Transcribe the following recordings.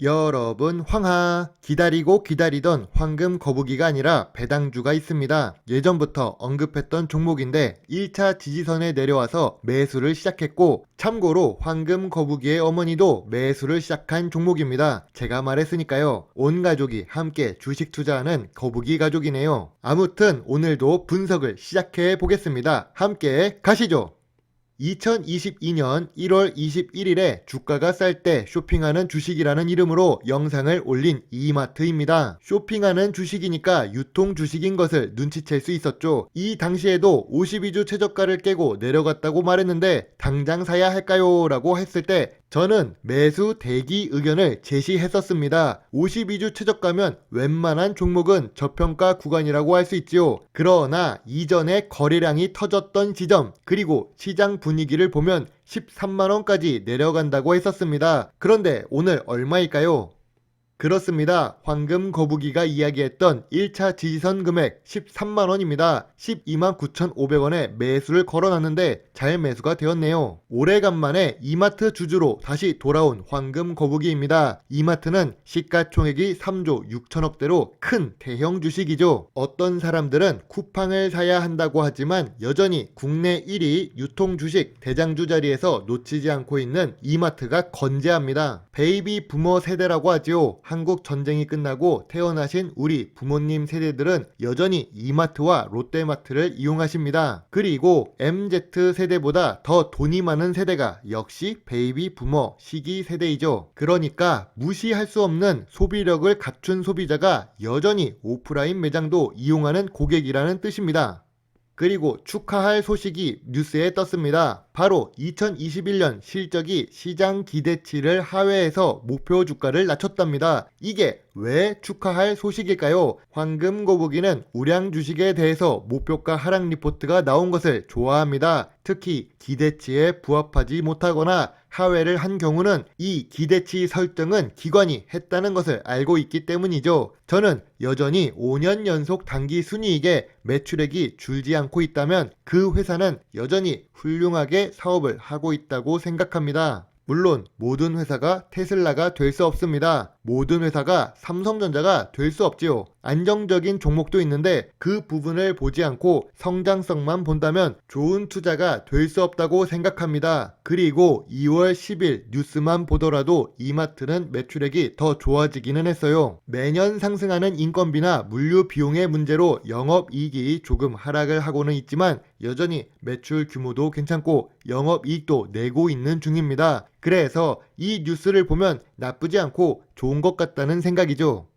여러분, 기다리고 기다리던 황금 거북이가 아니라 배당주가 있습니다. 예전부터 언급했던 종목인데 1차 지지선에 내려와서 매수를 시작했고, 참고로 황금 거북이의 어머니도 매수를 시작한 종목입니다. 제가 말했으니까요. 온 가족이 함께 주식 투자하는 거북이 가족이네요. 아무튼 오늘도 분석을 시작해 보겠습니다. 함께 가시죠. 2022년 1월 21일에 주가가 쌀 때 쇼핑하는 주식이라는 이름으로 영상을 올린 이마트입니다. 쇼핑하는 주식이니까 유통 주식인 것을 눈치챌 수 있었죠. 이 당시에도 52주 최저가를 깨고 내려갔다고 말했는데 당장 사야 할까요? 라고 했을 때 저는 매수 대기 의견을 제시했었습니다. 52주 최저가면 웬만한 종목은 저평가 구간이라고 할 수 있지요. 그러나 이전에 거래량이 터졌던 지점, 그리고 시장 분위기를 보면 13만원까지 내려간다고 했었습니다. 그런데 오늘 얼마일까요? 그렇습니다. 황금 거북이가 이야기했던 1차 지지선 금액 13만원입니다. 12만 9,500원에 매수를 걸어놨는데 잘 매수가 되었네요. 오래간만에 이마트 주주로 다시 돌아온 황금 거북이입니다. 이마트는 시가총액이 3조 6천억대로 큰 대형 주식이죠. 어떤 사람들은 쿠팡을 사야 한다고 하지만 여전히 국내 1위 유통 주식 대장주 자리에서 놓치지 않고 있는 이마트가 건재합니다. 베이비 부머 세대라고 하지요. 한국 전쟁이 끝나고 태어나신 우리 부모님 세대들은 여전히 이마트와 롯데마트를 이용하십니다. 그리고 MZ 세대보다 더 돈이 많은 세대가 역시 베이비 부머 시기 세대이죠. 그러니까 무시할 수 없는 소비력을 갖춘 소비자가 여전히 오프라인 매장도 이용하는 고객이라는 뜻입니다. 그리고 축하할 소식이 뉴스에 떴습니다. 바로 2021년 실적이 시장 기대치를 하회해서 목표 주가를 낮췄답니다. 이게 왜 축하할 소식일까요? 황금 거북이는 우량 주식에 대해서 목표가 하락 리포트가 나온 것을 좋아합니다. 특히 기대치에 부합하지 못하거나 하회를 한 경우는 이 기대치 설정은 기관이 했다는 것을 알고 있기 때문이죠. 저는 여전히 5년 연속 단기 순이익에 매출액이 줄지 않고 있다면 그 회사는 여전히 훌륭하게 사업을 하고 있다고 생각합니다. 물론 모든 회사가 테슬라가 될 수 없습니다. 모든 회사가 삼성전자가 될 수 없지요. 안정적인 종목도 있는데 그 부분을 보지 않고 성장성만 본다면 좋은 투자가 될 수 없다고 생각합니다. 그리고 2월 10일 뉴스만 보더라도 이마트는 매출액이 더 좋아지기는 했어요. 매년 상승하는 인건비나 물류 비용의 문제로 영업이익이 조금 하락을 하고는 있지만 여전히 매출 규모도 괜찮고 영업이익도 내고 있는 중입니다. 그래서 이 뉴스를 보면 나쁘지 않고 좋은 것 같다는 생각이죠.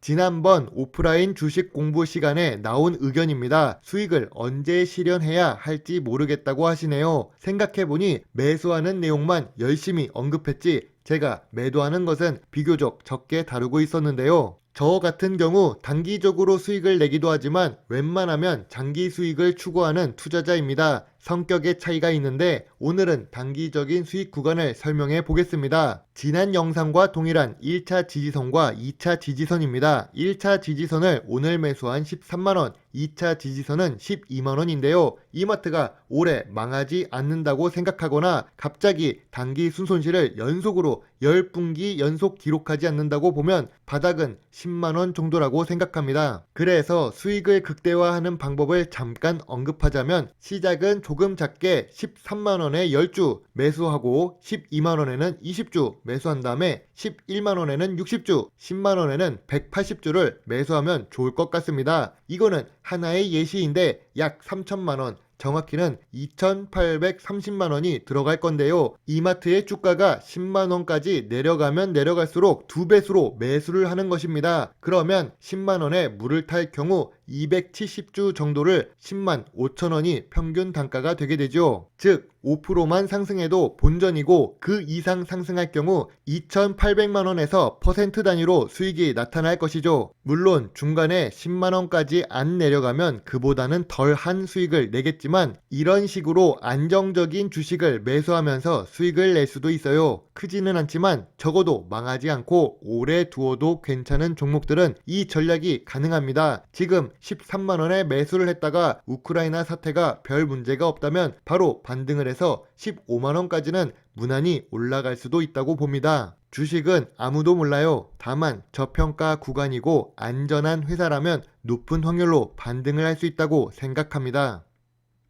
지난번 오프라인 주식 공부 시간에 나온 의견입니다. 수익을 언제 실현해야 할지 모르겠다고 하시네요. 생각해보니 매수하는 내용만 열심히 언급했지 제가 매도하는 것은 비교적 적게 다루고 있었는데요. 저 같은 경우 단기적으로 수익을 내기도 하지만 웬만하면 장기 수익을 추구하는 투자자입니다. 성격의 차이가 있는데 오늘은 단기적인 수익 구간을 설명해 보겠습니다. 지난 영상과 동일한 1차 지지선과 2차 지지선입니다. 1차 지지선을 오늘 매수한 13만원, 2차 지지선은 12만원인데요. 이마트가 올해 망하지 않는다고 생각하거나 갑자기 단기 순손실을 연속으로 10분기 연속 기록하지 않는다고 보면 바닥은 10만원 정도라고 생각합니다. 그래서 수익을 극대화하는 방법을 잠깐 언급하자면 시작은 조금 작게 13만원에 10주 매수하고 12만원에는 20주 매수한 다음에 11만원에는 60주, 10만원에는 180주를 매수하면 좋을 것 같습니다. 이거는 하나의 예시인데 약 3천만원, 정확히는 2,830만원이 들어갈 건데요. 이마트의 주가가 10만원까지 내려가면 내려갈수록 2배수로 매수를 하는 것입니다. 그러면 10만원에 물을 탈 경우 270주 정도를 10만 5천원이 평균 단가가 되게 되죠. 즉 5%만 상승해도 본전이고 그 이상 상승할 경우 2,800만원에서 퍼센트 단위로 수익이 나타날 것이죠. 물론 중간에 10만원까지 안 내려가면 그보다는 덜한 수익을 내겠지만 이런 식으로 안정적인 주식을 매수하면서 수익을 낼 수도 있어요. 크지는 않지만 적어도 망하지 않고 오래 두어도 괜찮은 종목들은 이 전략이 가능합니다. 지금 13만원에 매수를 했다가 우크라이나 사태가 별 문제가 없다면 바로 반등을 해서 15만원까지는 무난히 올라갈 수도 있다고 봅니다. 주식은 아무도 몰라요. 다만 저평가 구간이고 안전한 회사라면 높은 확률로 반등을 할 수 있다고 생각합니다.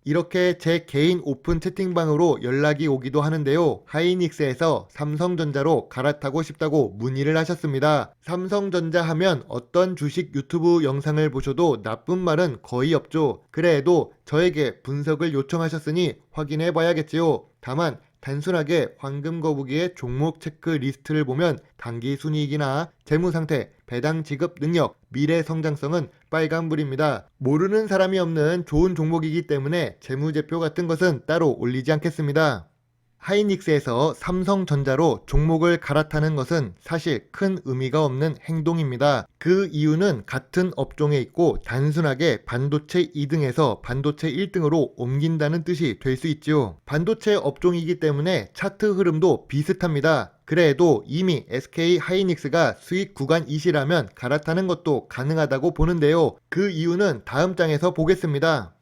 이렇게 제 개인 오픈 채팅방으로 연락이 오기도 하는데요. 하이닉스에서 삼성전자로 갈아타고 싶다고 문의를 하셨습니다. 삼성전자 하면 어떤 주식 유튜브 영상을 보셔도 나쁜 말은 거의 없죠. 그래도 저에게 분석을 요청하셨으니 확인해 봐야겠지요. 다만 단순하게 황금 거북이의 종목 체크 리스트를 보면 단기 순이익이나 재무상태, 배당 지급 능력, 미래 성장성은 빨간불입니다. 모르는 사람이 없는 좋은 종목이기 때문에 재무제표 같은 것은 따로 올리지 않겠습니다. 하이닉스에서 삼성전자로 종목을 갈아타는 것은 사실 큰 의미가 없는 행동입니다. 그 이유는 같은 업종에 있고 단순하게 반도체 2등에서 반도체 1등으로 옮긴다는 뜻이 될 수 있지요. 반도체 업종이기 때문에 차트 흐름도 비슷합니다. 그래도 이미 SK 하이닉스가 수익 구간이시라면 갈아타는 것도 가능하다고 보는데요. 그 이유는 다음 장에서 보겠습니다.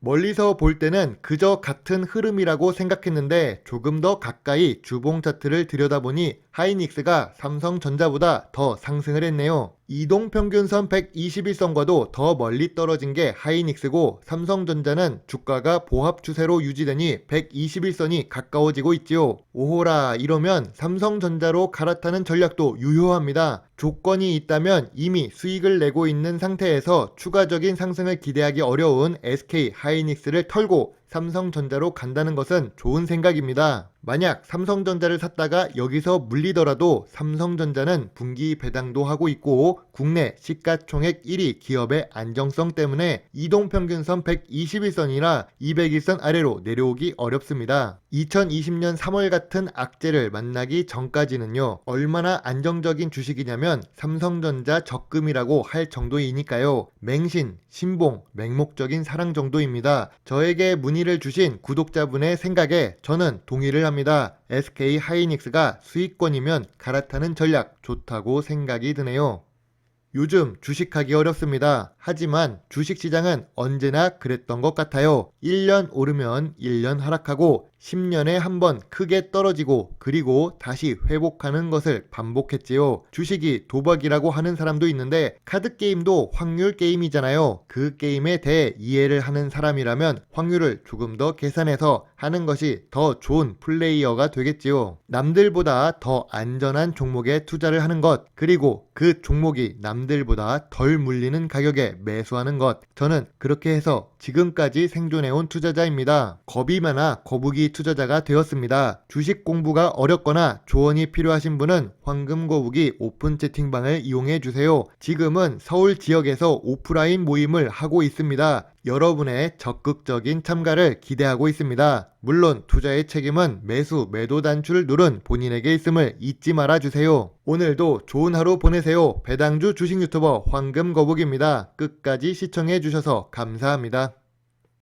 멀리서 볼 때는 그저 같은 흐름이라고 생각했는데 조금 더 가까이 주봉 차트를 들여다보니 하이닉스가 삼성전자보다 더 상승을 했네요. 이동평균선 121선과도 더 멀리 떨어진 게 하이닉스고 삼성전자는 주가가 보합 추세로 유지되니 121선이 가까워지고 있지요. 오호라, 이러면 삼성전자로 갈아타는 전략도 유효합니다. 조건이 있다면 이미 수익을 내고 있는 상태에서 추가적인 상승을 기대하기 어려운 SK 하이닉스를 털고 삼성전자로 간다는 것은 좋은 생각입니다. 만약 삼성전자를 샀다가 여기서 물리더라도 삼성전자는 분기 배당도 하고 있고 국내 시가총액 1위 기업의 안정성 때문에 이동평균선 121선이나 201선 아래로 내려오기 어렵습니다. 2020년 3월 같은 악재를 만나기 전까지는요, 얼마나 안정적인 주식이냐면 삼성전자 적금이라고 할 정도이니까요. 맹신, 신봉, 맹목적인 사랑 정도입니다. 저에게 문의를 주신 구독자분의 생각에 저는 동의를 합니다. SK 하이닉스가 수익권이면 갈아타는 전략 좋다고 생각이 드네요. 요즘 주식하기 어렵습니다. 하지만 주식시장은 언제나 그랬던 것 같아요. 1년 오르면 1년 하락하고 10년에 한 번 크게 떨어지고 그리고 다시 회복하는 것을 반복했지요. 주식이 도박이라고 하는 사람도 있는데 카드게임도 확률 게임이잖아요. 그 게임에 대해 이해를 하는 사람이라면 확률을 조금 더 계산해서 하는 것이 더 좋은 플레이어가 되겠지요. 남들보다 더 안전한 종목에 투자를 하는 것, 그리고 그 종목이 남들보다 덜 물리는 가격에 매수하는 것, 저는 그렇게 해서 지금까지 생존해온 투자자입니다. 겁이 많아 거북이 투자자가 되었습니다. 주식 공부가 어렵거나 조언이 필요하신 분은 황금거북이 오픈 채팅방을 이용해 주세요. 지금은 서울 지역에서 오프라인 모임을 하고 있습니다. 여러분의 적극적인 참가를 기대하고 있습니다. 물론 투자의 책임은 매수, 매도 단추를 누른 본인에게 있음을 잊지 말아 주세요. 오늘도 좋은 하루 보내세요. 배당주 주식 유튜버 황금거북입니다. 끝까지 시청해 주셔서 감사합니다.